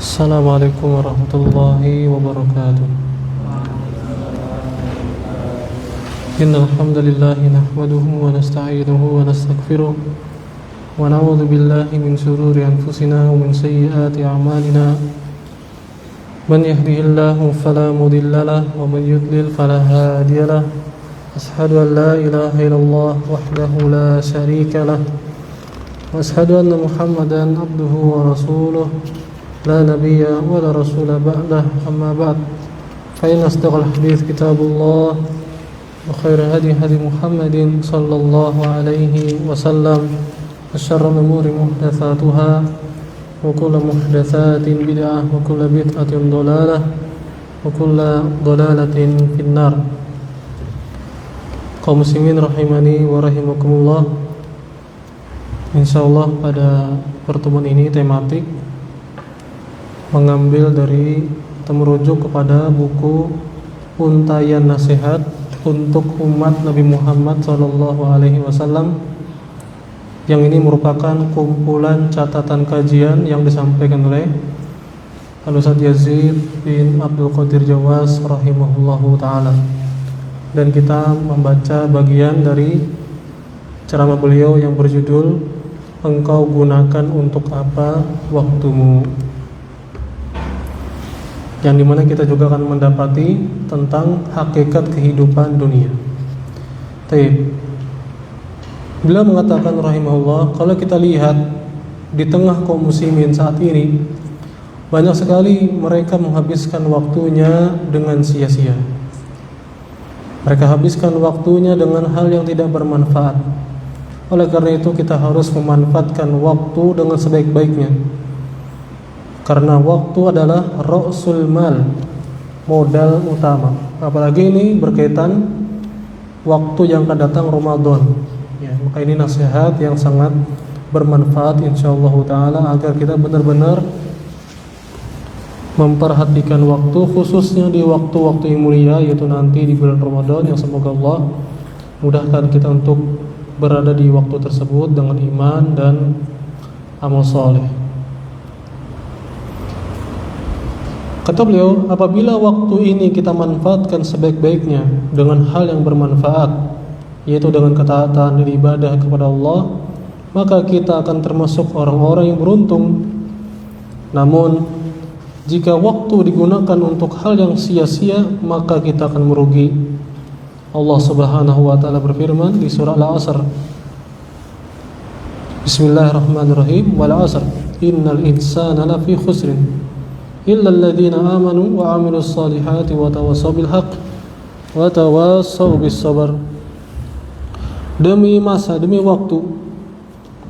Assalamualaikum warahmatullahi wabarakatuh. Innal hamdalillah nahmaduhu wa nasta'inuhu wa nastaghfiruh wa na'udzu billahi min shururi anfusina wa min sayyiati a'malina. Man yahdihillahu fala mudilla lahu wa man yudlil fala hadiya lahu. Ashhadu an la ilaha illallah wahdahu la syarika lahu wa ashhadu anna Muhammadan abduhu wa rasuluh. لا نبي ولا رسول بعده أما بعد فإن أصدق الحديث كتاب الله وخير هدي محمد صلى الله عليه وسلم وشر الأمور محدثاتها وكل محدثات بدعة وكل بدعة ضلالة وكل ضلالة في النار. Kaum muslimin rahimani wa rahimakumullah. Insyaallah pada pertemuan ini tematik mengambil dari atau merujuk kepada buku Untayan Nasihat untuk Umat Nabi Muhammad SAW, yang ini merupakan kumpulan catatan kajian yang disampaikan oleh Al-Ustaz Yazid bin Abdul Qadir Jawas rahimahullahu ta'ala. Dan kita membaca bagian dari ceramah beliau yang berjudul Engkau gunakan untuk apa waktumu, yang dimana kita juga akan mendapati tentang hakikat kehidupan dunia. Beliau mengatakan rahimahullah, kalau kita lihat di tengah kaum muslimin saat ini, banyak sekali mereka menghabiskan waktunya dengan sia-sia. Mereka habiskan waktunya dengan hal yang tidak bermanfaat. Oleh karena itu kita harus memanfaatkan waktu dengan sebaik-baiknya, karena waktu adalah ra'sul mal, modal utama. Apalagi ini berkaitan waktu yang akan datang Ramadan. Ya, maka ini nasihat yang sangat bermanfaat insyaallah taala agar kita benar-benar memperhatikan waktu, khususnya di waktu-waktu yang mulia, yaitu nanti di bulan Ramadan, yang semoga Allah mudahkan kita untuk berada di waktu tersebut dengan iman dan amal soleh. Kata beliau, apabila waktu ini kita manfaatkan sebaik-baiknya dengan hal yang bermanfaat, yaitu dengan ketaatan dan ibadah kepada Allah, maka kita akan termasuk orang-orang yang beruntung. Namun, jika waktu digunakan untuk hal yang sia-sia, maka kita akan merugi. Allah Subhanahu wa taala berfirman di surah Al-Asr. Bismillahirrahmanirrahim. Wal 'asr innal insana lafi khusrin illa alladhina amanu wa 'amilus solihati wa tawassaw bil haqq wa tawassaw bis sabr. Demi masa, demi waktu,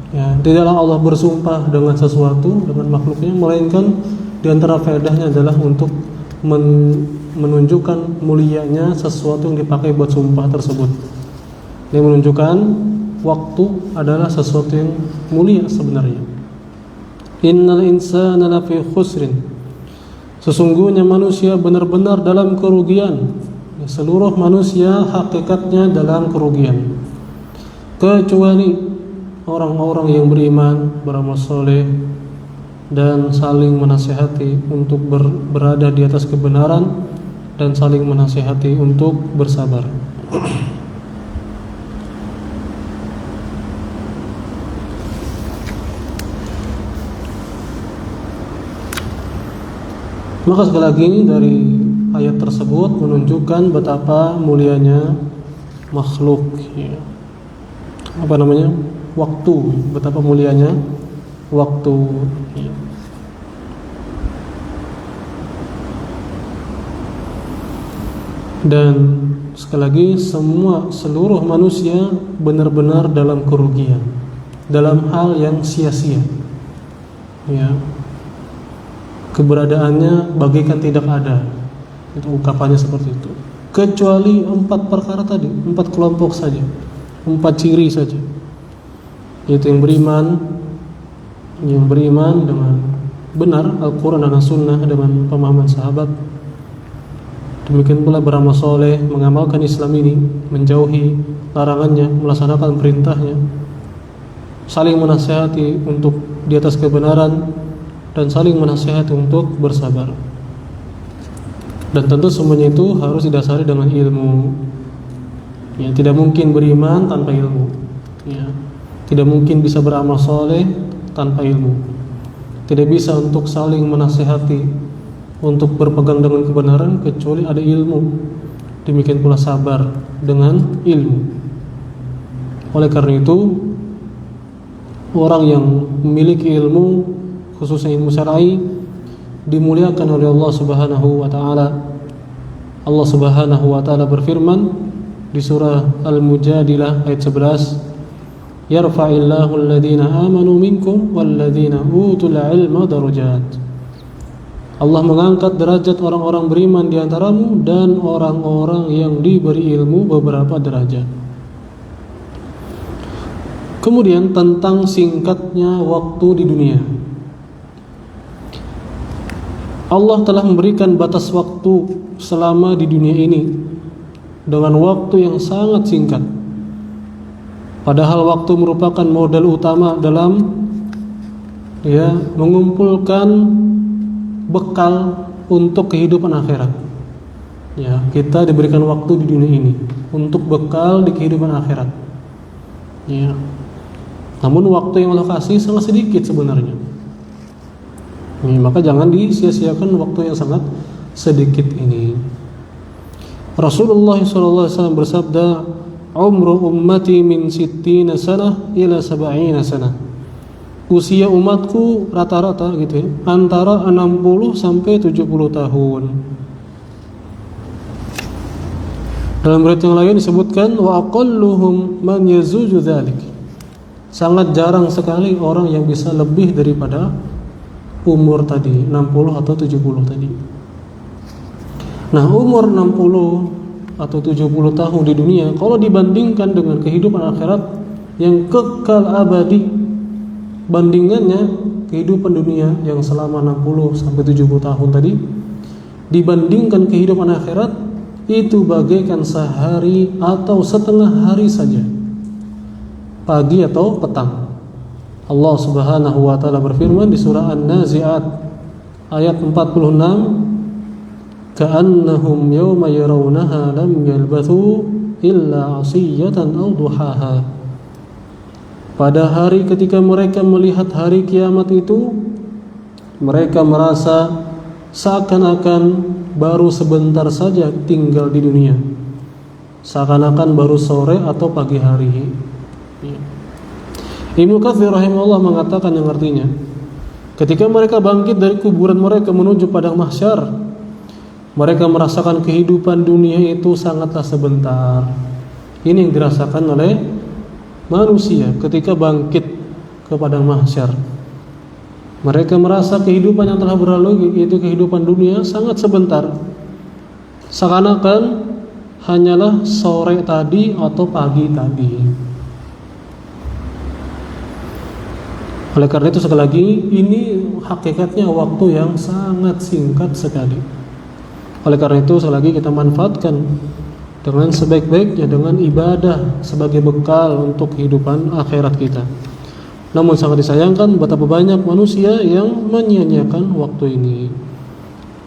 ya, tidaklah Allah bersumpah dengan sesuatu, dengan makhluknya, melainkan di antara faedahnya adalah untuk menunjukkan mulianya sesuatu yang dipakai buat sumpah tersebut. Ini menunjukkan waktu adalah sesuatu yang mulia sebenarnya. Innal insana lafi khusrin, sesungguhnya manusia benar-benar dalam kerugian. Seluruh manusia hakikatnya dalam kerugian, kecuali orang-orang yang beriman, beramal soleh, dan saling menasihati untuk berada di atas kebenaran, dan saling menasihati untuk bersabar. Maka sekali lagi dari ayat tersebut menunjukkan betapa mulianya makhluk, ya. Waktu, betapa mulianya waktu, ya. Dan sekali lagi seluruh manusia benar-benar dalam kerugian, dalam hal yang sia-sia, ya. Keberadaannya bagaikan tidak ada. Itu ungkapannya seperti itu. Kecuali 4 perkara tadi, 4 kelompok saja, 4 ciri saja. Yaitu yang beriman dengan benar Al-Quran dan As-Sunnah dengan pemahaman sahabat. Demikian pula beramal soleh, mengamalkan Islam ini, menjauhi larangannya, melaksanakan perintahnya, saling menasihati untuk di atas kebenaran, dan saling menasihati untuk bersabar. Dan tentu semuanya itu harus didasari dengan ilmu. Ya, tidak mungkin beriman tanpa ilmu. Ya, tidak mungkin bisa beramal soleh tanpa ilmu. Tidak bisa untuk saling menasihati, untuk berpegang dengan kebenaran kecuali ada ilmu. Demikian pula sabar dengan ilmu. Oleh karena itu, orang yang memiliki ilmu, khususnya ilmu syar'i, dimuliakan oleh Allah Subhanahu wa taala. Allah Subhanahu wa taala berfirman di surah Al-Mujadilah ayat 11, "Yarfa'illahu alladhina amanu minkum walladhina utul 'ilma darajat." Allah mengangkat derajat orang-orang beriman di antaramu dan orang-orang yang diberi ilmu beberapa derajat. Kemudian tentang singkatnya waktu di dunia. Allah telah memberikan batas waktu selama di dunia ini dengan waktu yang sangat singkat. Padahal waktu merupakan modal utama dalam mengumpulkan bekal untuk kehidupan akhirat. Ya, kita diberikan waktu di dunia ini untuk bekal di kehidupan akhirat. Ya. Namun waktu yang Allah kasih sangat sedikit sebenarnya. Maka jangan disia-siakan waktu yang sangat sedikit ini. Rasulullah SAW bersabda, "Umru ummati min 60 sanah ila 70 sanah." Usia umatku rata-rata gitu ya, antara 60 sampai 70 tahun. Dalam riwayat yang lain disebutkan, "Wa aqalluhum man yazuju dzalik." Sangat jarang sekali orang yang bisa lebih daripada umur tadi, 60 atau 70 tadi. Nah, umur 60 atau 70 tahun di dunia kalau dibandingkan dengan kehidupan akhirat yang kekal abadi, bandingannya kehidupan dunia yang selama 60 sampai 70 tahun tadi dibandingkan kehidupan akhirat itu bagaikan sehari atau setengah hari saja, pagi atau petang. Allah Subhanahu wa taala berfirman di surah An-Nazi'at ayat 46, "Ka'annahum yawma yarawnaha lam yalbathu illa 'ashiyatan aw duhaha." Pada hari ketika mereka melihat hari kiamat itu, mereka merasa seakan-akan baru sebentar saja tinggal di dunia, seakan-akan baru sore atau pagi hari. Ibnu Katsir rahimahullah mengatakan yang artinya, ketika mereka bangkit dari kuburan mereka menuju padang mahsyar, mereka merasakan kehidupan dunia itu sangatlah sebentar. Ini yang dirasakan oleh manusia ketika bangkit ke padang mahsyar. Mereka merasa kehidupan yang telah berlalu, yaitu kehidupan dunia, sangat sebentar, seakan-akan hanyalah sore tadi atau pagi tadi. Oleh karena itu sekali lagi, ini hakikatnya waktu yang sangat singkat sekali. Oleh karena itu sekali lagi kita manfaatkan dengan sebaik-baiknya dengan ibadah sebagai bekal untuk kehidupan akhirat kita. Namun sangat disayangkan betapa banyak manusia yang menyia-nyiakan waktu ini.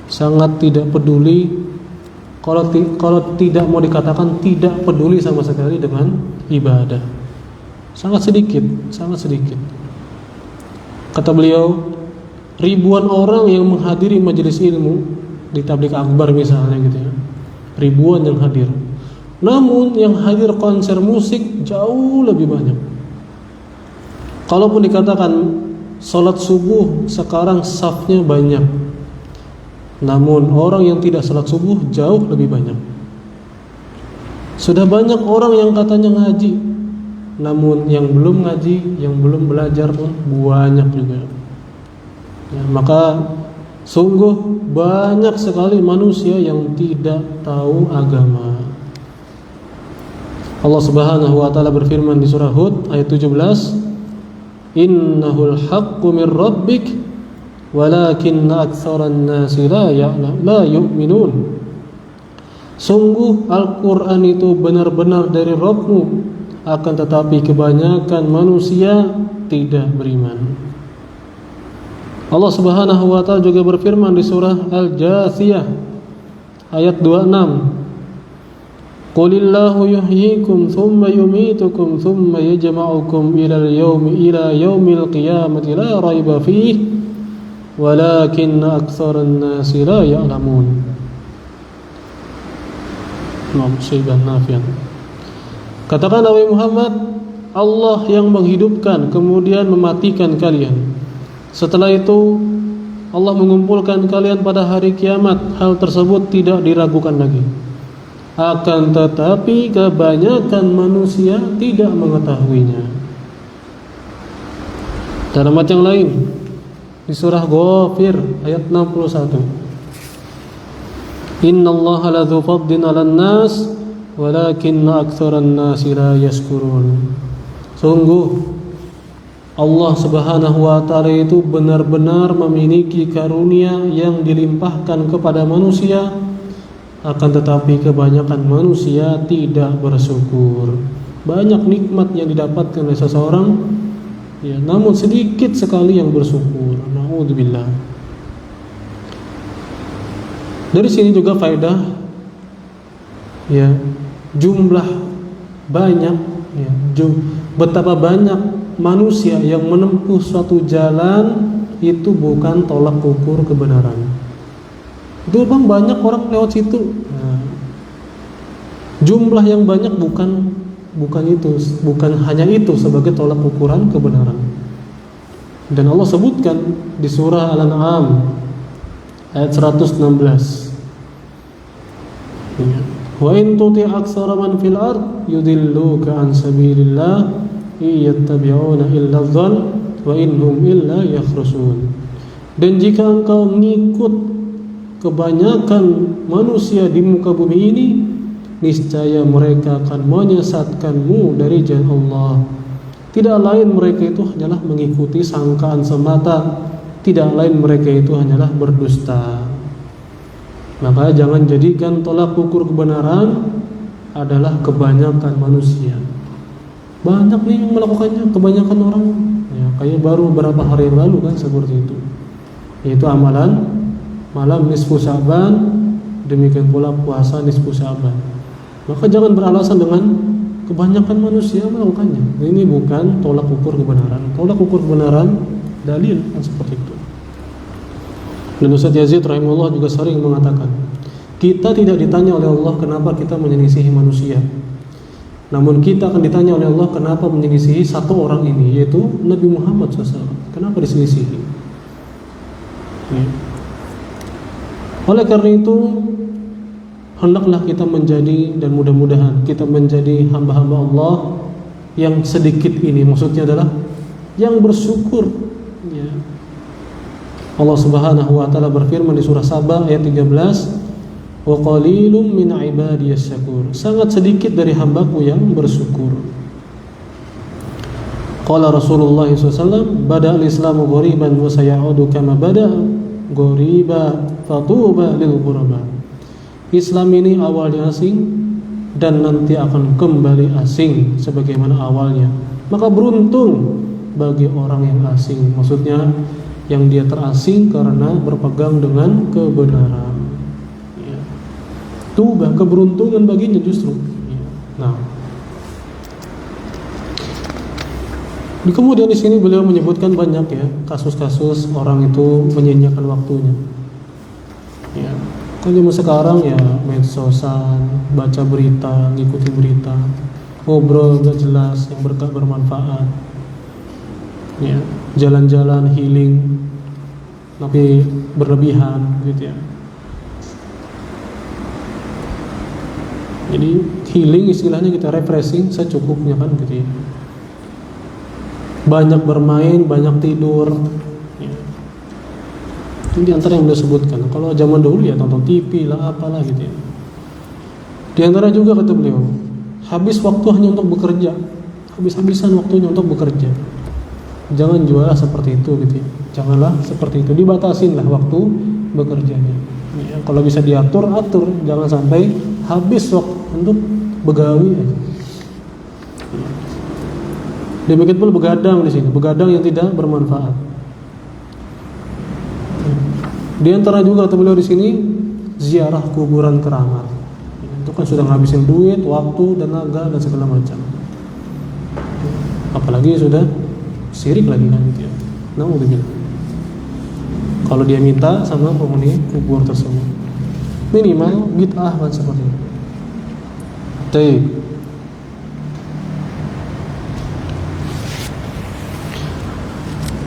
Sangat tidak peduli, kalau tidak mau dikatakan tidak peduli sama sekali dengan ibadah. Sangat sedikit. Kata beliau, ribuan orang yang menghadiri majelis ilmu di tabligh akbar misalnya gitu ya, ribuan yang hadir. Namun yang hadir konser musik jauh lebih banyak. Kalaupun dikatakan sholat subuh sekarang safnya banyak, namun orang yang tidak sholat subuh jauh lebih banyak. Sudah banyak orang yang katanya ngaji, namun yang belum ngaji, yang belum belajar pun banyak juga. Ya, maka sungguh banyak sekali manusia yang tidak tahu agama. Allah Subhanahu wa taala berfirman di surah Hud ayat 17, "Innahul haqqu mir rabbik walakinna aktsaran nasi la yu'minun." Sungguh Al-Qur'an itu benar-benar dari Rabbmu, akan tetapi kebanyakan manusia tidak beriman. Allah Subhanahu wa taala juga berfirman di surah Al-Jathiyah ayat 26. Qulillahu yuhyikum thumma yumitukum thumma yajma'ukum ila yaumil qiyamati la raiba fihi walakinna aktsaran nasi la ya'lamun. Katakan wahai Muhammad, Allah yang menghidupkan kemudian mematikan kalian. Setelah itu Allah mengumpulkan kalian pada hari kiamat. Hal tersebut tidak diragukan lagi. Akan tetapi kebanyakan manusia tidak mengetahuinya. Dalam ayat yang lain di surah Ghafir ayat 61. Innallaha ladzu fadlin 'alan nas walakinna aktsaran nasi la yashkurun. Sungguh Allah Subhanahu wa taala itu benar-benar memiliki karunia yang dilimpahkan kepada manusia, akan tetapi kebanyakan manusia tidak bersyukur. Banyak nikmat yang didapatkan oleh seseorang, ya, namun sedikit sekali yang bersyukur. Nauzubillah. Dari sini juga faedah, ya, jumlah banyak, ya, betapa banyak manusia yang menempuh suatu jalan itu bukan tolak ukur kebenaran. Itu bang, banyak orang lewat situ. Nah, jumlah yang banyak bukan hanya itu sebagai tolak ukuran kebenaran. Dan Allah sebutkan di surah Al-An'am ayat 116. Wa in tuti aktsara man fil ard yudilluka an sabilillah iyattabi'una illa dhann wa innahum illa yakhrusun. Dan jika engkau mengikut kebanyakan manusia di muka bumi ini, niscaya mereka akan menyesatkanmu dari jalan Allah. Tidak lain mereka itu hanyalah mengikuti sangkaan semata. Tidak lain mereka itu hanyalah berdusta. Maka jangan jadikan tolak ukur kebenaran adalah kebanyakan manusia. Banyak nih yang melakukannya, kebanyakan orang, ya, kayak baru beberapa hari yang lalu kan seperti itu, yaitu amalan malam nisfu Sya'ban, demikian pula puasa nisfu Sya'ban. Maka jangan beralasan dengan kebanyakan manusia melakukannya. Ini bukan tolak ukur kebenaran. Tolak ukur kebenaran dalil kan seperti itu. Dan Ustaz Yazid rahimahullah juga sering mengatakan, kita tidak ditanya oleh Allah kenapa kita menyelisihi manusia, namun kita akan ditanya oleh Allah kenapa menyelisihi satu orang ini, yaitu Nabi Muhammad SAW. Kenapa diselisihi? Ya. Oleh karena itu, hendaklah kita menjadi, dan mudah-mudahan kita menjadi hamba-hamba Allah yang sedikit ini, maksudnya adalah yang bersyukur. Ya. Allah Subhanahu wa taala berfirman di surah Saba ayat 13, wa qalilum min ibadiyas syakur. Sangat sedikit dari hambaku yang bersyukur. Qala Rasulullah SAW, bada al-islamu ghoriban wa sayaudu kama bada ghoriba fatuba lil ghuraba. Islam ini awalnya asing dan nanti akan kembali asing sebagaimana awalnya. Maka beruntung bagi orang yang asing. Maksudnya yang dia terasing karena berpegang dengan kebenaran. Itu keberuntungan baginya justru. Nah, kemudian di sini beliau menyebutkan banyak ya kasus-kasus orang itu menyia-nyiakan waktunya. Ya, kalau zaman sekarang ya medsosan, baca berita, ngikutin berita, ngobrol gak jelas yang bermanfaat. Ya, jalan-jalan healing tapi berlebihan gitu ya. Jadi healing istilahnya kita refreshing secukupnya kan gitu ya. Banyak bermain, banyak tidur ya. Itu di antara yang beliau sebutkan. Kalau zaman dulu ya tonton TV lah apalah gitu ya. Di antara juga kata beliau, habis waktu hanya untuk bekerja, habis-habisan waktunya untuk bekerja. Jangan jual seperti itu gitu ya. Janganlah seperti itu, dibatasinlah waktu bekerjanya ya, kalau bisa diatur, atur. Jangan sampai habis waktu untuk begawi aja. Demikian pula begadang di sini, begadang yang tidak bermanfaat. Di antara juga kata beliau di sini ziarah kuburan keramat. Itu kan sudah ngabisin duit, waktu, tenaga dan segala macam. Apalagi sudah syirik lagi kan gitu ya. Naudzubillah. Kalau dia minta sama penghuni kubur tersebut, minimal bid'ah kan seperti itu. Baik.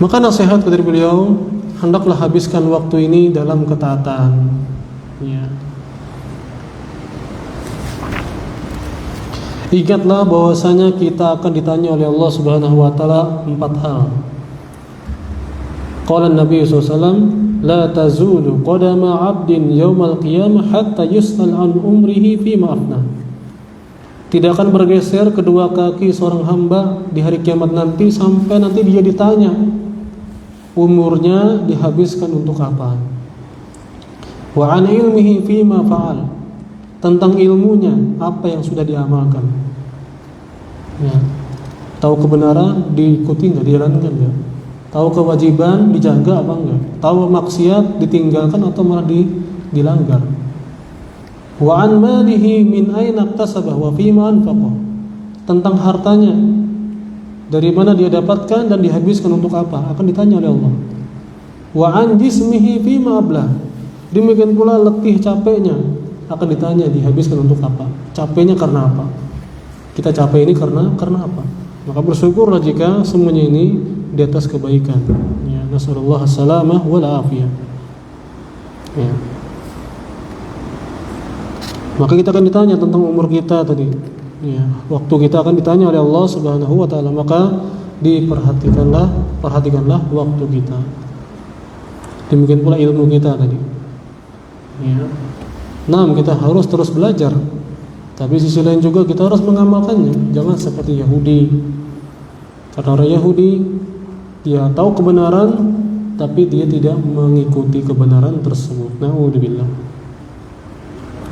Maka nasihat dari beliau, hendaklah habiskan waktu ini dalam ketaatan. Ya. Ingatlah bahwasanya kita akan ditanya oleh Allah Subhanahu wa taala 4 hal. Qala Nabi sallallahu alaihi wasallam, la tazulu qadama 'abdin yaumal qiyamah hatta yus'al an umrihi fima afna. Tidak akan bergeser kedua kaki seorang hamba di hari kiamat nanti sampai nanti dia ditanya umurnya dihabiskan untuk apa. Wa an ilmihi fima fa'al, tentang ilmunya apa yang sudah diamalkan. Ya. Tahu kebenaran diikuti enggak, dijalankan enggak? Tahu kewajiban dijaga apa enggak? Tahu maksiat ditinggalkan atau malah dilanggar. Wa an malihi min aina iktasabah wa fima anfaqah, tentang hartanya dari mana dia dapatkan dan dihabiskan untuk apa, akan ditanya oleh Allah. Wa an jismihi fima ablah, demikian pula letih capeknya akan ditanya dihabiskan untuk apa, capeknya karena apa, kita capek ini karena apa. Maka bersyukurlah jika semuanya ini di atas kebaikan. Ya, nasallallahu salamah wal afiyah. Ya. Maka kita akan ditanya tentang umur kita tadi. Ya, waktu kita akan ditanya oleh Allah Subhanahu wa taala. Maka perhatikanlah waktu kita. Demikian pula ilmu kita tadi. Ya. Nah, kita harus terus belajar. Tapi sisi lain juga kita harus mengamalkannya. Jangan seperti Yahudi. Karena orang Yahudi dia tahu kebenaran tapi dia tidak mengikuti kebenaran tersebut. Na'udzubillah.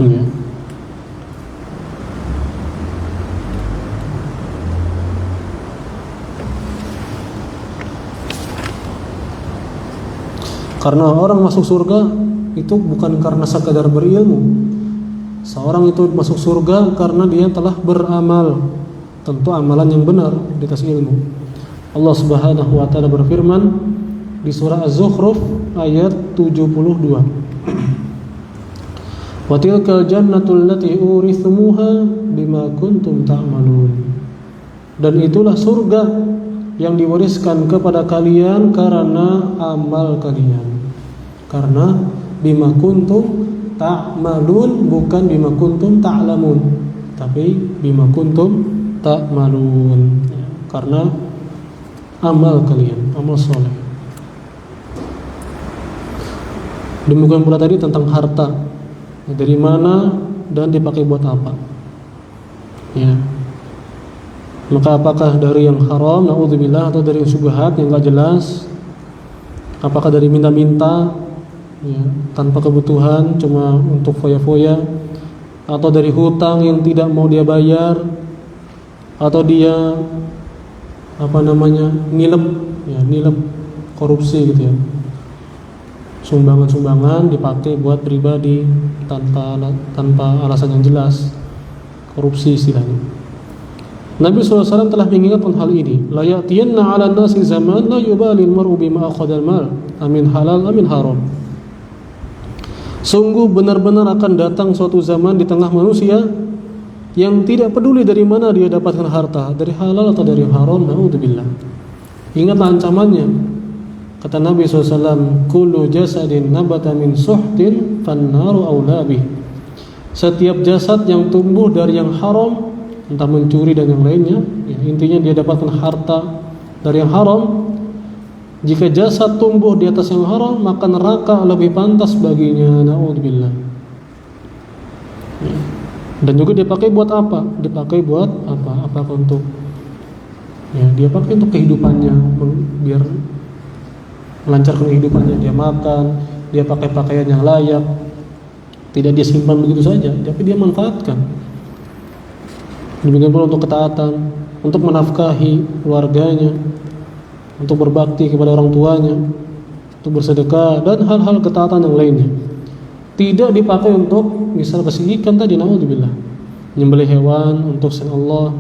Ya. Karena orang masuk surga itu bukan karena sekadar berilmu. Seorang itu masuk surga karena dia telah beramal, tentu amalan yang benar di atas ilmu. Allah Subhanahu wa taala berfirman di surah Az-Zukhruf ayat 72. Wa tilkal jannatul lati urithumuha bima kuntum ta'malun. Dan itulah surga yang diwariskan kepada kalian karena amal kalian. Karena bima kuntum ta'malun, bukan bima kuntum ta'lamun, tapi bima kuntum ta'malun. Karena amal kalian, amal soleh. Demikian pula tadi tentang harta, dari mana dan dipakai buat apa. Ya. Maka apakah dari yang haram, naudzubillah, atau dari syubhat yang enggak jelas? Apakah dari minta-minta, ya, tanpa kebutuhan, cuma untuk foya-foya, atau dari hutang yang tidak mau dia bayar, atau dia nilep korupsi gitu ya. Sumbangan-sumbangan dipakai buat pribadi tanpa alasan yang jelas, korupsi istilahnya. Nabi SAW telah mengingatkan hal ini. La ya'tiyanna 'ala nasi zaman la yubali al-mar'u bima akhadha al-mal, amin halal amin haram. Sungguh benar-benar akan datang suatu zaman di tengah manusia yang tidak peduli dari mana dia dapatkan harta, dari halal atau dari haram. Naudzubillah. Ingatlah ancamannya. Kata Nabi SAW, kullu jasadin nabata min suhtin fannaru aula bih. Setiap jasad yang tumbuh dari yang haram, entah mencuri dan yang lainnya, ya, intinya dia dapatkan harta dari yang haram. Jika jasad tumbuh di atas yang haram, maka neraka lebih pantas baginya. Naudzubillah. Ya. Dan juga dia pakai buat apa? Dipakai buat apa? Apakah untuk, ya, dia pakai untuk kehidupannya, biar melancarkan kehidupannya. Dia makan, dia pakai pakaian yang layak, tidak dia simpan begitu saja, tapi dia manfaatkan. Demikian pula untuk ketaatan, untuk menafkahi keluarganya, untuk berbakti kepada orang tuanya. untuk bersedekah dan hal-hal ketaatan yang lainnya. Tidak dipakai untuk misal kesihikan tadi, naudzubillah, nyembelih hewan untuk selain Allah,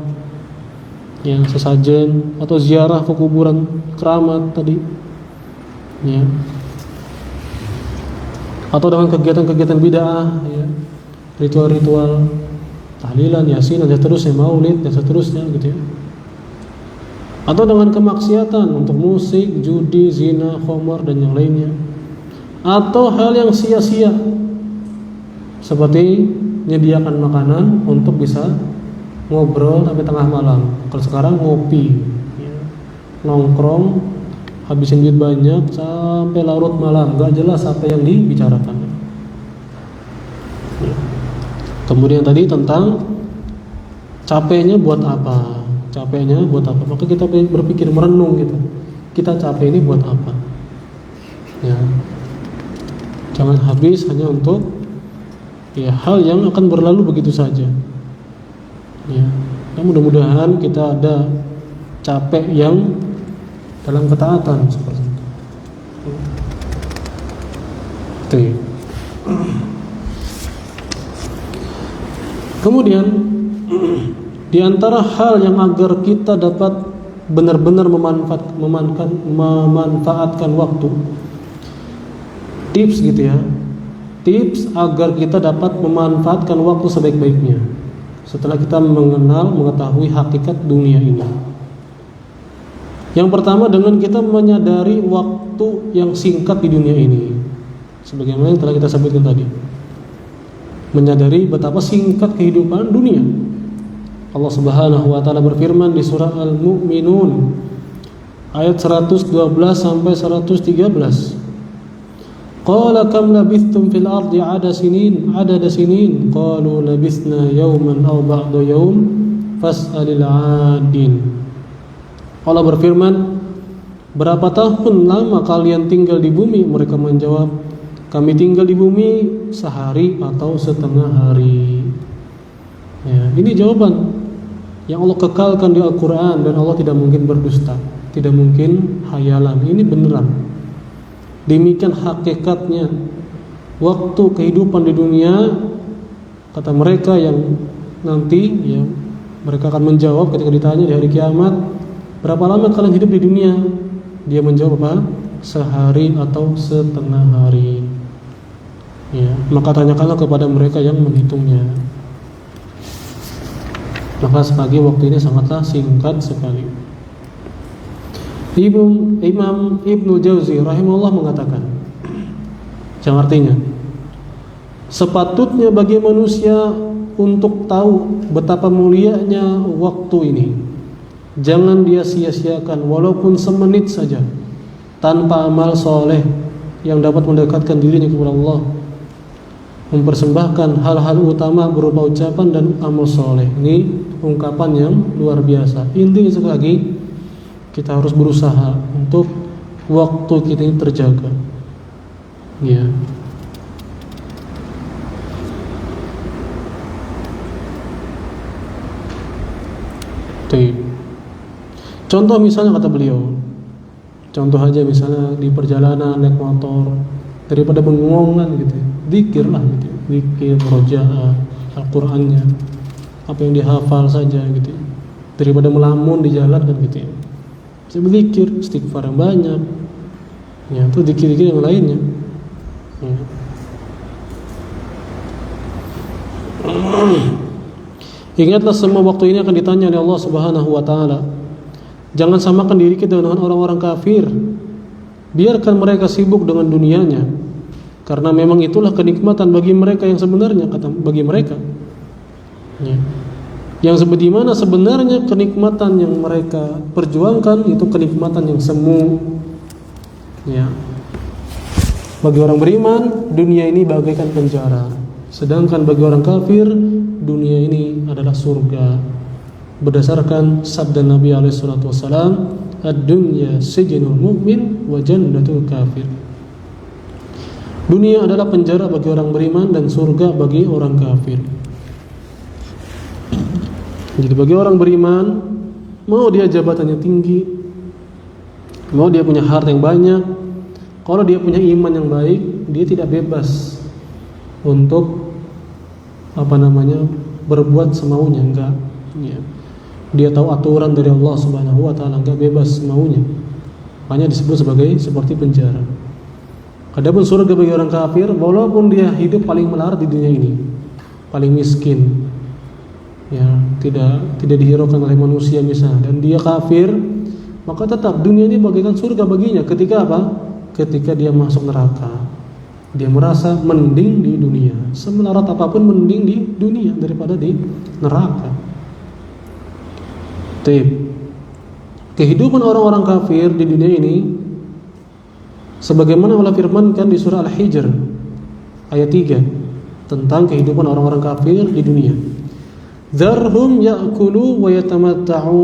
yang sesajen, atau ziarah ke kuburan keramat tadi, ya, atau dengan kegiatan-kegiatan bid'ah, ya, ritual-ritual tahlilan, yasin, dan seterusnya, maulid dan seterusnya, gitu ya. Atau dengan kemaksiatan untuk musik, judi, zina, khamar dan yang lainnya. Atau hal yang sia-sia seperti menyediakan makanan untuk bisa ngobrol sampai tengah malam. Kalau sekarang ngopi, ya, nongkrong, habisin duit banyak sampai larut malam, gak jelas apa yang dibicarakan. Ya. Kemudian tadi tentang capeknya buat apa? Capeknya buat apa? Maka kita berpikir, merenung gitu. Kita capek ini buat apa? Ya. Jangan habis hanya untuk ya hal yang akan berlalu begitu saja. Ya. Nah, mudah-mudahan kita ada capek yang dalam ketaatan seperti itu. Itu ya. Kemudian di antara hal yang agar kita dapat benar-benar memanfaatkan waktu, tips gitu ya, tips agar kita dapat memanfaatkan waktu sebaik-baiknya setelah kita mengetahui hakikat dunia ini. Yang pertama, dengan kita menyadari waktu yang singkat di dunia ini, sebagaimana yang telah kita sebutkan tadi, menyadari betapa singkat kehidupan dunia. Allah Subhanahu wa taala berfirman di surah Al-Mu'minun ayat 112 sampai 113. Qala kam labithtum fil ardi adada sinin qalu labithna yawman aw ba'da yawm fas'alil 'adin. Allah berfirman, berapa tahun lama kalian tinggal di bumi? Mereka menjawab, kami tinggal di bumi sehari atau setengah hari. Ya, ini jawaban yang Allah kekalkan di Al-Quran, dan Allah tidak mungkin berdusta, tidak mungkin hayalan. Ini beneran. Demikian hakikatnya waktu kehidupan di dunia. Kata mereka yang nanti, ya, mereka akan menjawab ketika ditanya di hari kiamat, berapa lama kalian hidup di dunia? Dia menjawab apa? Sehari atau setengah hari. Ya, maka tanyakanlah kepada mereka yang menghitungnya. Maka sebagai waktu ini sangatlah singkat sekali. Imam Ibnu Jauzi rahimahullah mengatakan, yang artinya, sepatutnya bagi manusia untuk tahu betapa mulianya waktu ini. Jangan dia sia-siakan walaupun semenit saja tanpa amal soleh yang dapat mendekatkan dirinya kepada Allah. Mempersembahkan hal-hal utama berupa ucapan dan amal soleh. Ini ungkapan yang luar biasa. Intinya sekali lagi, kita harus berusaha untuk waktu kita ini terjaga. Ya. Contoh misalnya kata beliau, contoh aja misalnya di perjalanan naik motor, daripada bengongan gitu, zikir lah gitu, zikir, rojaah, Al-Qur'annya, apa yang dihafal saja gitu, daripada melamun di jalan kan gitu ya. Saya berzikir, istighfar yang banyak, ya, itu zikir-zikir yang lainnya. Ya. Ingatlah semua waktu ini akan ditanya oleh Allah Subhanahu wa taala. Jangan samakan diri kita dengan orang-orang kafir. Biarkan mereka sibuk dengan dunianya, karena memang itulah kenikmatan bagi mereka yang sebenarnya, kata bagi mereka. Ya. Yang sebagaimana sebenarnya kenikmatan yang mereka perjuangkan itu kenikmatan yang semu. Ya. Bagi orang beriman, dunia ini bagaikan penjara. Sedangkan bagi orang kafir, dunia ini adalah surga. Berdasarkan sabda Nabi SAW, ad-dunya sijnul mu'min wa jannatul kafir. Dunia adalah penjara bagi orang beriman dan surga bagi orang kafir. Jadi bagi orang beriman, mau dia jabatannya tinggi, mau dia punya harta yang banyak, Kalau dia punya iman yang baik, dia tidak bebas untuk berbuat semaunya, enggak. Ya. Dia tahu aturan dari Allah Subhanahu wa taala, enggak bebas semaunya. Makanya disebut seperti penjara. Adapun surga bagi orang kafir, walaupun dia hidup paling melarat di dunia ini, paling miskin, ya, tidak dihiraukan oleh manusia misalnya, dan dia kafir, maka tetap dunia ini bagaikan surga baginya. Ketika apa? Ketika dia masuk neraka, dia merasa mending di dunia, semelarat apapun mending di dunia daripada di neraka. Kehidupan orang-orang kafir di dunia ini sebagaimana Allah firmankan di surah Al-Hijr ayat 3 tentang kehidupan orang-orang kafir di dunia. Dzarhum ya'kulu wa yatamatta'u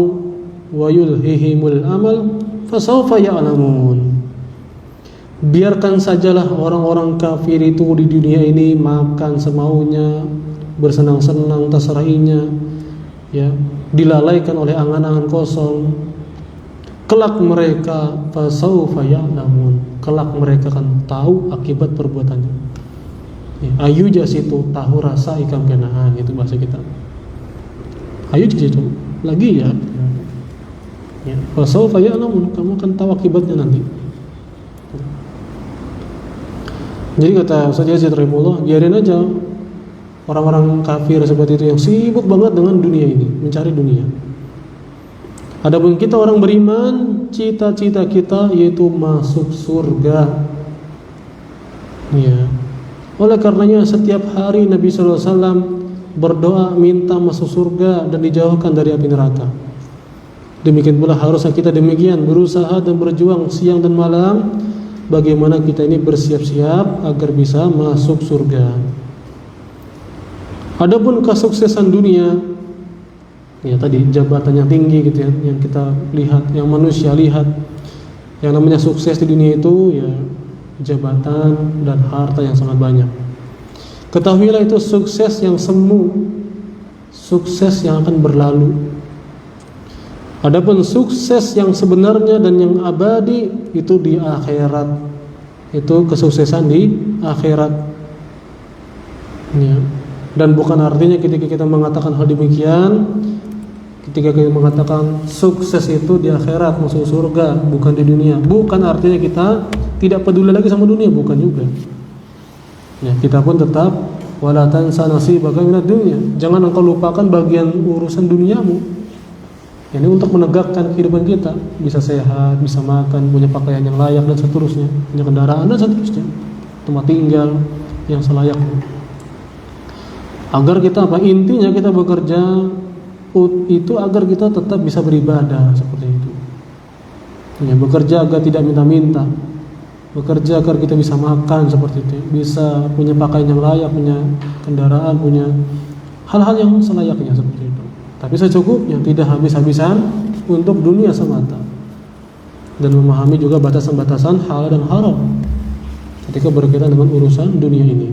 wa yulhihimul amal fasawfa ya'lamun. Biarkan sajalah orang-orang kafir itu di dunia ini makan semaunya, bersenang-senang terserainya, ya, dilalaikan oleh angan-angan kosong. Kelak mereka fasawfa ya'lamun, kelak mereka akan tahu akibat perbuatannya. Ya, ayu jas itu tahu rasa ikan kenaan, itu bahasa kita. Ayu jas itu lagi ya. Ya, fasawfa ya'lamun, kamu akan tahu akibatnya nanti. Jadi kata Ustaz Yazid rahimahullah, biarin aja orang-orang kafir seperti itu yang sibuk banget dengan dunia ini, mencari dunia. Adapun kita orang beriman, cita-cita kita yaitu masuk surga. Ya. Oleh karenanya setiap hari Nabi sallallahu alaihi wasallam berdoa minta masuk surga dan dijauhkan dari api neraka. Demikian pula harusnya kita demikian, berusaha dan berjuang siang dan malam bagaimana kita ini bersiap-siap agar bisa masuk surga. Adapun kesuksesan dunia, ya tadi jabatan yang tinggi gitu ya, yang kita lihat, yang manusia lihat, yang namanya sukses di dunia itu ya jabatan dan harta yang sangat banyak. Ketahuilah itu sukses yang semu, sukses yang akan berlalu. Adapun sukses yang sebenarnya dan yang abadi itu di akhirat. Itu kesuksesan di akhirat. Ya. Dan bukan artinya ketika kita mengatakan hal demikian, ketika kita mengatakan sukses itu di akhirat, masuk surga, bukan di dunia. Bukan artinya kita tidak peduli lagi sama dunia, bukan juga. Ya, kita pun tetap wala tansa nasibaka minad dunya. Jangan engkau lupakan bagian urusan duniamu. Ini untuk menegakkan kehidupan kita, bisa sehat, bisa makan, punya pakaian yang layak dan seterusnya, punya kendaraan dan seterusnya, tempat tinggal yang selayaknya. Agar kita apa? Intinya kita bekerja itu agar kita tetap bisa beribadah seperti itu. Ya, bekerja agar tidak minta-minta, bekerja agar kita bisa makan seperti itu, bisa punya pakaian yang layak, punya kendaraan, punya hal-hal yang selayaknya seperti itu. Tapi secukupnya, tidak habis-habisan untuk dunia semata. Dan memahami juga batasan-batasan halal dan haram ketika berkaitan dengan urusan dunia ini.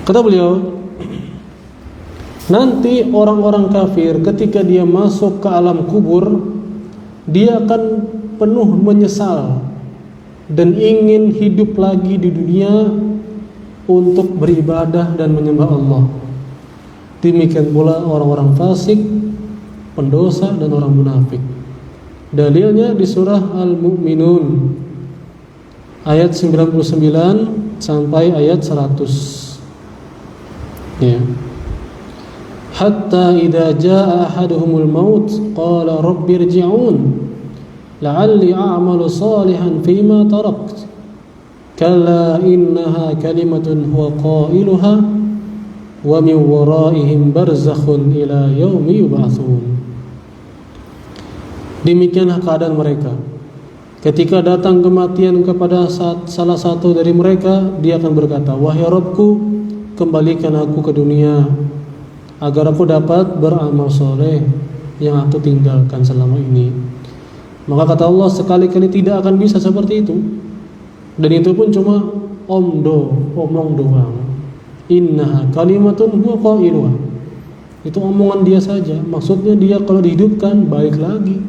Kata beliau, nanti orang-orang kafir ketika dia masuk ke alam kubur, dia akan penuh menyesal dan ingin hidup lagi di dunia untuk beribadah dan menyembah Allah. Demikian pula orang-orang fasik, pendosa dan orang munafik. Dalilnya di surah Al-Mu'minun ayat 99 sampai ayat 100. Ya. Hatta idza jaa ahaduhumul maut qala rabbi irji'un la'alli a'malu salihan fima tarakt. Kalla innaha kalimatun huwa qailuha wa min waraihim barzakhun ila yaumi yub'atsun. Demikianlah keadaan mereka ketika datang kematian kepada salah satu dari mereka, dia akan berkata, wahai Rabbku, kembalikan aku ke dunia agar aku dapat beramal soleh yang aku tinggalkan selama ini. Maka kata Allah, sekali-kali tidak akan bisa seperti itu, dan itu pun cuma omong doang. Innaha kalimatun huwa qailuha. Itu omongan dia saja. Maksudnya dia kalau dihidupkan balik lagi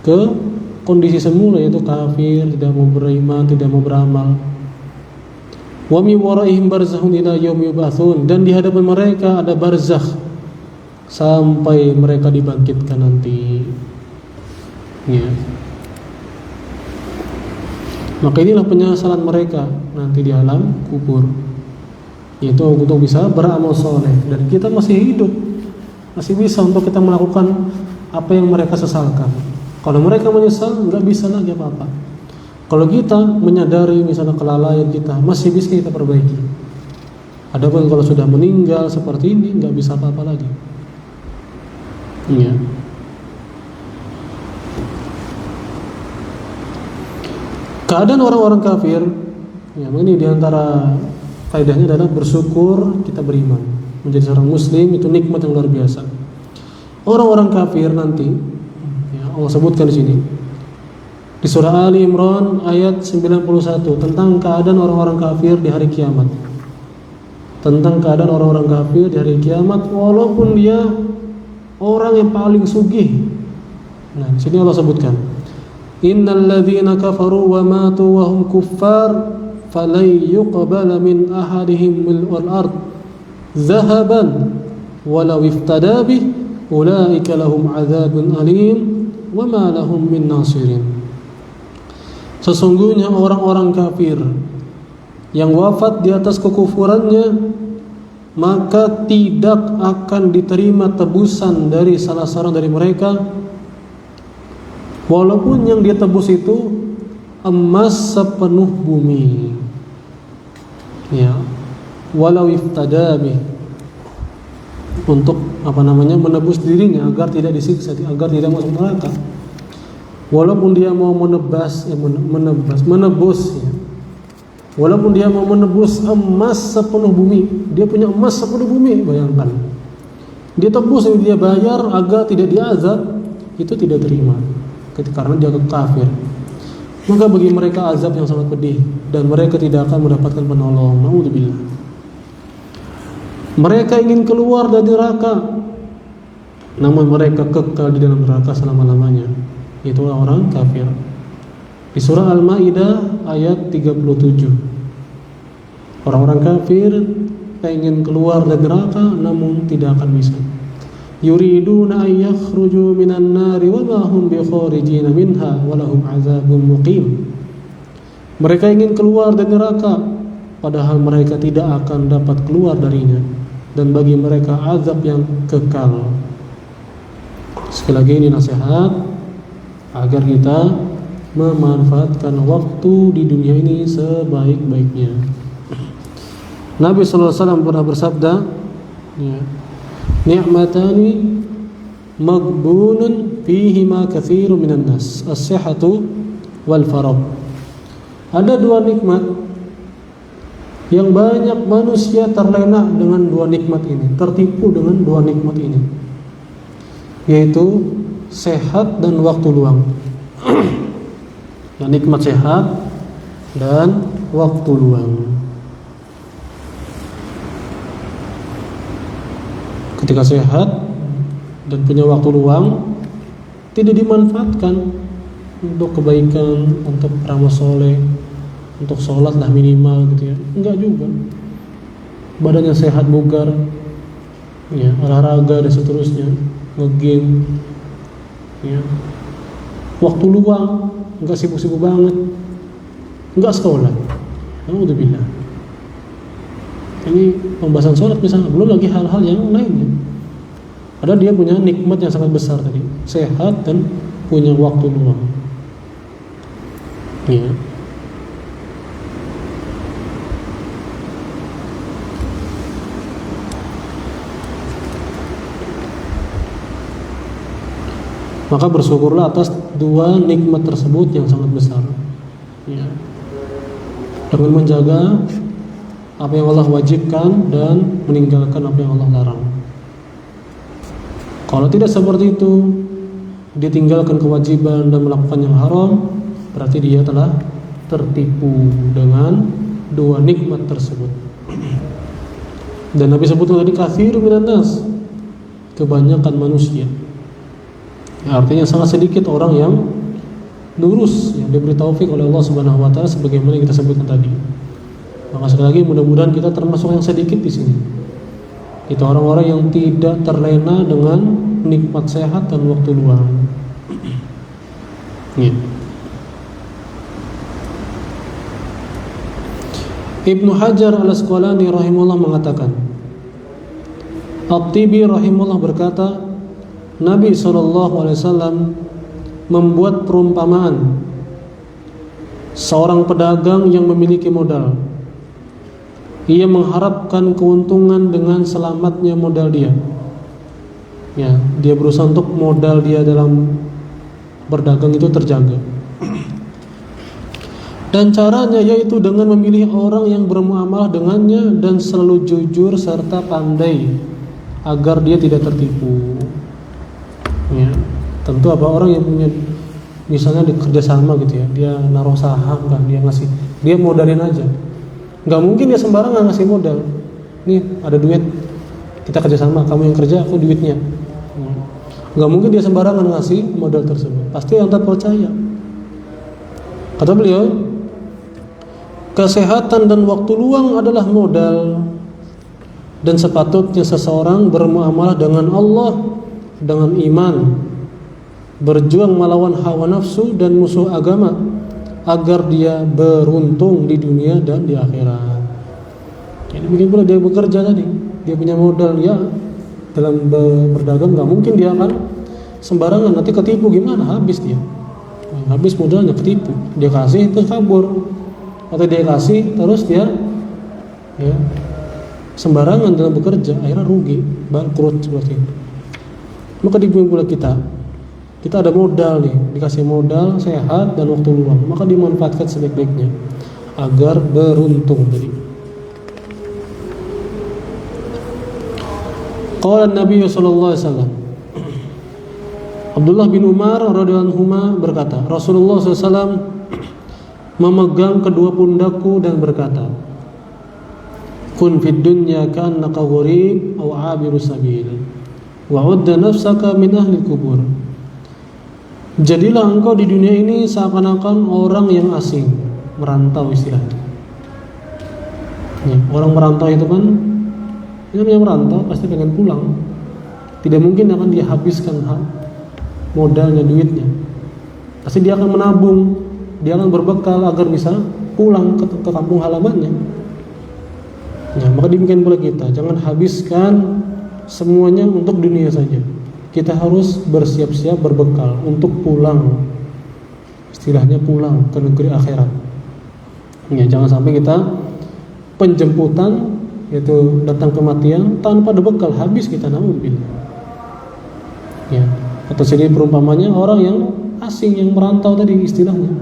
ke kondisi semula, yaitu kafir, tidak mau beriman, tidak mau beramal. Wa min waraihim barzakhun ila yaumi yub'atsun, dan di hadapan mereka ada barzakh sampai mereka dibangkitkan nanti. Ya. Maka inilah penyesalan mereka nanti di alam kubur, yaitu untuk bisa beramal soleh. Dan kita masih hidup, masih bisa untuk kita melakukan apa yang mereka sesalkan. Kalau mereka menyesal, nggak bisa lagi apa-apa. Kalau kita menyadari misalnya kelalaian kita, masih bisa kita perbaiki. Adapun kalau sudah meninggal seperti ini, nggak bisa apa-apa lagi. Ya. Keadaan orang-orang kafir, ya, ini diantara faedahnya adalah bersyukur kita beriman. Menjadi seorang muslim itu nikmat yang luar biasa. Orang-orang kafir nanti, ya, Allah sebutkan di sini di surah Ali Imran ayat 91 tentang keadaan orang-orang kafir di hari kiamat. Tentang keadaan orang-orang kafir di hari kiamat, walaupun dia orang yang paling sugih. Nah, di sini Allah sebutkan, innal ladzina kafaru wa matu wa hum kuffar falan yuqbala min ahadihim mil'ul ard dhahaban walau iftada bih ulaika lahum adzabun alim wa ma lahum min nasirin. Sesungguhnya orang-orang kafir yang wafat di atas kekufurannya, maka tidak akan diterima tebusan dari salah seorang dari mereka, walaupun yang dia tebus itu emas sepenuh bumi. Ya, walau iftada bih, untuk menebus dirinya agar tidak disiksa, agar tidak masuk neraka. Walaupun dia mau menebus, ya. Walaupun dia mau menebus emas sepenuh bumi, dia punya emas sepenuh bumi, bayangkan. Dia tebus, dia bayar agar tidak diazab, itu tidak terima, karena dia kafir. Maka bagi mereka azab yang sangat pedih, dan mereka tidak akan mendapatkan penolong. Naudzubillah. Mereka ingin keluar dari neraka, namun mereka kekal di dalam neraka selama-lamanya. Itulah orang kafir. Di surah Al-Maidah ayat 37. Orang-orang kafir ingin keluar dari neraka namun tidak akan bisa. Yuriduna an yakhruju minan nari wa ma hum bikharijin minha wa lahum azabun muqim. Mereka ingin keluar dari neraka, padahal mereka tidak akan dapat keluar darinya, dan bagi mereka azab yang kekal. Sekali lagi ini nasihat agar kita memanfaatkan waktu di dunia ini sebaik-baiknya. Nabi sallallahu alaihi wasallam pernah bersabda, ya, ni'matani maghbunun fihima katsirun minan nas, as-sihhatu wal faragh. Ada dua nikmat yang banyak manusia terlena dengan dua nikmat ini, tertipu dengan dua nikmat ini, yaitu sehat dan waktu luang. Ya, nikmat sehat dan waktu luang. Ketika sehat dan punya waktu luang, tidak dimanfaatkan untuk kebaikan, untuk beramal soleh, untuk sholat lah minimal gitu ya. Enggak juga. Badannya sehat, bugar, ya, olahraga dan seterusnya, nge-game, ya. Waktu luang, enggak sibuk-sibuk banget, enggak sekolah. Alhamdulillah. Ini pembahasan sholat misalnya, belum lagi hal-hal yang lainnya. Padahal dia punya nikmat yang sangat besar tadi, sehat dan punya waktu luang. Ya. Maka bersyukurlah atas dua nikmat tersebut yang sangat besar, ya. Dengan menjaga apa yang Allah wajibkan dan meninggalkan apa yang Allah larang. Kalau tidak seperti itu, dia tinggalkan kewajiban dan melakukan yang haram, berarti dia telah tertipu dengan dua nikmat tersebut. Dan Nabi sebutkan tadi katsirun minan nas, kebanyakan manusia. Artinya sangat sedikit orang yang lurus, ya, diberi taufik oleh Allah Subhanahu wa taala sebagaimana yang kita sebutkan tadi. Maka sekali lagi mudah-mudahan kita termasuk yang sedikit di sini. Kita orang-orang yang tidak terlena dengan nikmat sehat dan waktu luang. Ya. Ibnu Hajar al-Asqalani rahimahullah mengatakan, At-Tibi rahimahullah berkata, Nabi SAW membuat perumpamaan seorang pedagang yang memiliki modal. Ia mengharapkan keuntungan dengan selamatnya modal dia. Ya, dia berusaha untuk modal dia dalam berdagang itu terjaga. Dan caranya yaitu dengan memilih orang yang bermuamalah dengannya dan selalu jujur serta pandai agar dia tidak tertipu. Ya, tentu apa orang yang punya misalnya di kerjasama gitu ya, dia naruh saham kan, dia modalin aja. Nggak mungkin dia sembarangan ngasih modal. Nih ada duit, kita kerjasama, kamu yang kerja, aku duitnya. Nggak mungkin dia sembarangan ngasih modal tersebut. Pasti Anda percaya. Kata beliau, kesehatan dan waktu luang adalah modal, dan sepatutnya seseorang bermuamalah dengan Allah dengan iman, berjuang melawan hawa nafsu dan musuh agama agar dia beruntung di dunia dan di akhirat. Jadi begitu pula dia bekerja tadi, dia punya modal ya dalam berdagang, nggak mungkin dia akan sembarangan, nanti ketipu gimana, habis dia, habis modalnya, ketipu, dia kasih terus kabur, atau dia kasih terus dia ya sembarangan dalam bekerja, akhirnya rugi, bangkrut seperti itu. Maka di bumi pula kita ada modal nih, dikasih modal, sehat dan waktu luang, maka dimanfaatkan sebaik-baiknya agar beruntung tadi. Qala Nabi sallallahu alaihi wasallam, Abdullah bin Umar radhiyallahu anhu berkata, Rasulullah SAW memegang kedua pundakku dan berkata, Kun fid dunya ka'annaka gharib aw 'abiru sabil wa 'udda nafsaka min ahli kubur. Jadilah engkau di dunia ini seakan-akan orang yang asing, merantau istilahnya. Ya, orang merantau itu kan, yang merantau pasti pengen pulang. Tidak mungkin akan dia habiskan modalnya, duitnya. Pasti dia akan menabung, dia akan berbekal agar bisa pulang ke kampung halamannya. Ya, maka demikian pula kita, jangan habiskan semuanya untuk dunia saja. Kita harus bersiap-siap berbekal untuk pulang, istilahnya pulang ke negeri akhirat. Ya, jangan sampai kita penjemputan, yaitu datang kematian tanpa ada bekal, habis kita, naudzubillah. Ya, atau jadi perumpamannya orang yang asing yang merantau tadi istilahnya.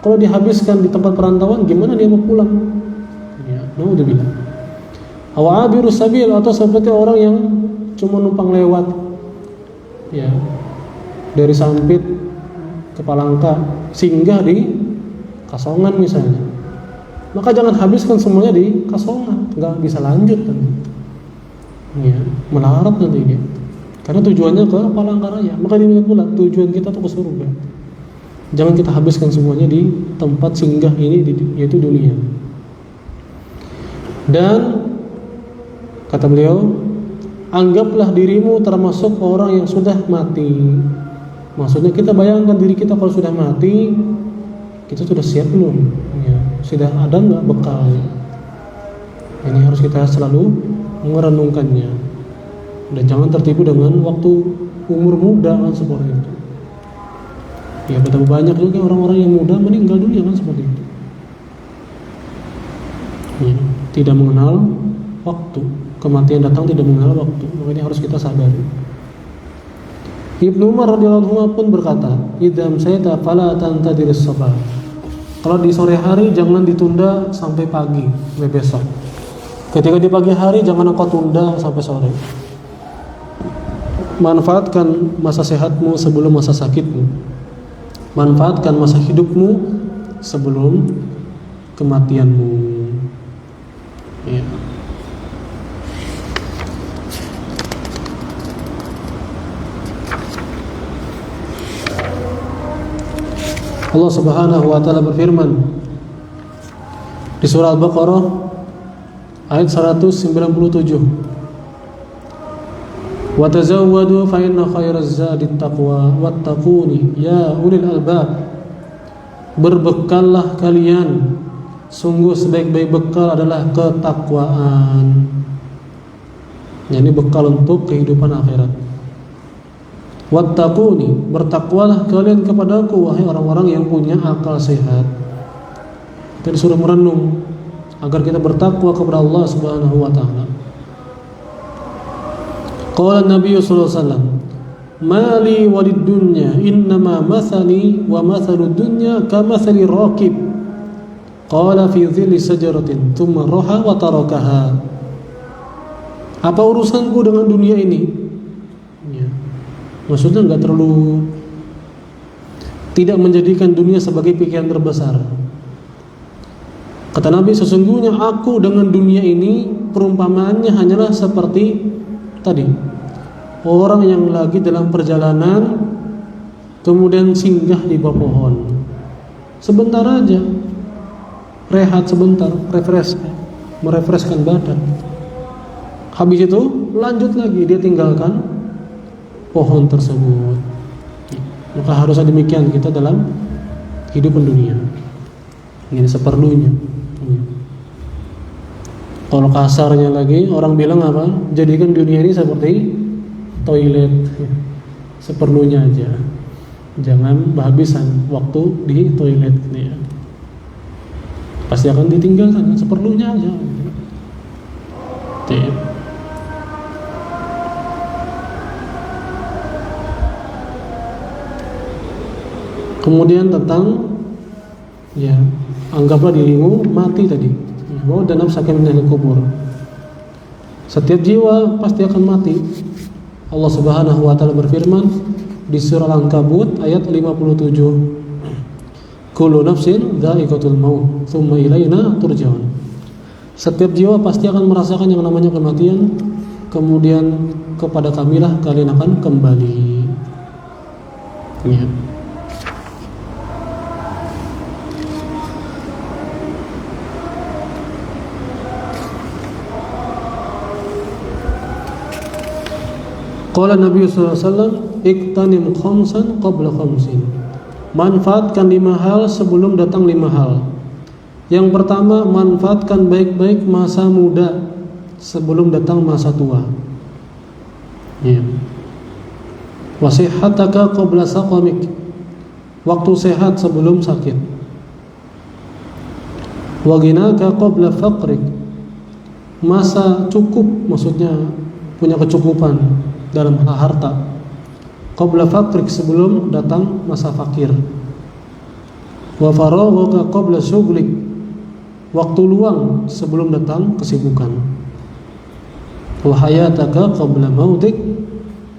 Kalau dihabiskan di tempat perantauan, gimana dia mau pulang? Ya, naudzubillah. Awabiru sabil, atau seperti orang yang cuma numpang lewat. Ya, dari Sampit ke Palangka, singgah di Kasongan misalnya, maka jangan habiskan semuanya di Kasongan, nggak bisa lanjut nanti. Ya, melarat nanti gitu. Karena tujuannya ke Palangkaraya. Maka demikian pula tujuan kita tuh ke surga. Jangan kita habiskan semuanya di tempat singgah ini, yaitu dunia. Dan kata beliau, anggaplah dirimu termasuk orang yang sudah mati. Maksudnya kita bayangkan diri kita kalau sudah mati, kita sudah siap belum? Ya, sudah ada nggak bekal? Ini harus kita selalu merenungkannya. Dan jangan tertipu dengan waktu umur muda kan seperti itu. Ya, betapa banyak juga orang-orang yang muda meninggal dunia kan seperti itu. Ya, tidak mengenal waktu. Kematian datang tidak mengenal waktu. Makanya harus kita sadari. Ibnu Umar radhiyallahu anhu pun berkata, "Idam sayta fala tantadiris sabah." Kalau di sore hari jangan ditunda sampai pagi, sampai besok. Ketika di pagi hari jangan engkau tunda sampai sore. Manfaatkan masa sehatmu sebelum masa sakitmu. Manfaatkan masa hidupmu sebelum kematianmu. Ya. Allah Subhanahu wa taala berfirman di surah Al-Baqarah ayat 197, wa tazawwadu fa inna khairaz zadi taqwa wattaquni ya ulil albab. Berbekallah kalian, sungguh sebaik-baik bekal adalah ketakwaan. Ini bekal untuk kehidupan akhirat. Wattaquni, bertakwalah kalian kepadaku wahai orang-orang yang punya akal sehat. Kita disuruh merenung agar kita bertakwa kepada Allah Subhanahu wa taala. Qala Nabi sallallahu alaihi wasallam, "Mali walid dunya innama mathali wa mathalud dunya kamathali raqib." Qala fi dhilli sajaratin thumma raha wa tarakaha. Apa urusanku dengan dunia ini? Ya. Maksudnya enggak terlalu tidak menjadikan dunia sebagai pikiran terbesar. Kata Nabi, sesungguhnya aku dengan dunia ini perumpamaannya hanyalah seperti tadi, orang yang lagi dalam perjalanan kemudian singgah di bawah pohon. Sebentar aja, rehat sebentar, merefreshkan badan. Habis itu lanjut lagi, dia tinggalkan pohon tersebut. Maka harusnya demikian kita dalam kehidupan dunia. Ini seperlunya. Kalau kasarnya lagi, orang bilang apa? Jadikan dunia ini seperti toilet, seperlunya aja. Jangan kehabisan waktu di toilet ya. Pasti akan ditinggalkan, seperlunya aja. Tip. Kemudian tentang ya, anggaplah dirimu mati tadi, bahwa dan nafsaka minal kubur. Setiap jiwa pasti akan mati. Allah Subhanahu wa taala berfirman di surah Al-Ankabut ayat 57, kullu nafsin dha'iqatul maut tsumma ilaina turja'un. Setiap jiwa pasti akan merasakan yang namanya kematian, kemudian kepada kamilah kalian akan kembali. Ya. Qala Nabi sallallahu alaihi wasallam, "Iqtanim khamsan qabla khamsin." Manfaatkan 5 hal sebelum datang 5 hal. Yang pertama, manfaatkan baik-baik masa muda sebelum datang masa tua. Ya. Wa sihhataka qabla saqamik. Waktu sehat sebelum sakit. Wa ghinaka qabla faqrik. Masa cukup, maksudnya punya kecukupan dalam harta. Qabla faqrik, sebelum datang masa fakir. Wa faraghaka qabla syughlik, waktu luang sebelum datang kesibukan. Wa hayataka qabla mautik,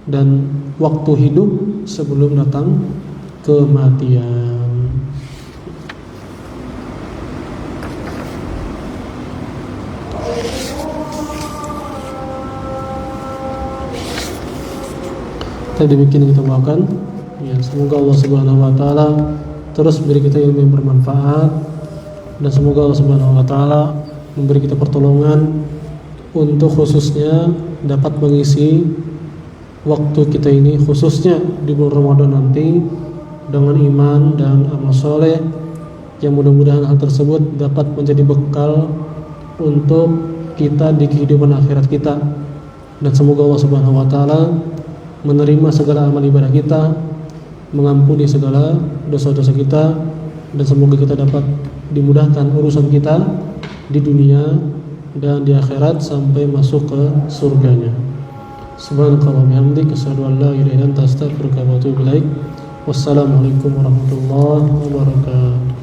dan waktu hidup sebelum datang kematian. Tadi demikian kita doakan, ya, semoga Allah Subhanahu wa taala terus beri kita ilmu yang bermanfaat, dan semoga Allah Subhanahu wa taala memberi kita pertolongan untuk khususnya dapat mengisi waktu kita ini, khususnya di bulan Ramadan nanti, dengan iman dan amal soleh, yang mudah-mudahan hal tersebut dapat menjadi bekal untuk kita di kehidupan akhirat kita. Dan semoga Allah Subhanahu wa taala menerima segala amal ibadah kita, mengampuni segala dosa-dosa kita, dan semoga kita dapat dimudahkan urusan kita di dunia dan di akhirat sampai masuk ke surganya. Subhanallah bihamdik, asyhadu an la ilaha illa anta, astaghfiruka wa atubu ilaik. Wassalamualaikum warahmatullahi wabarakatuh.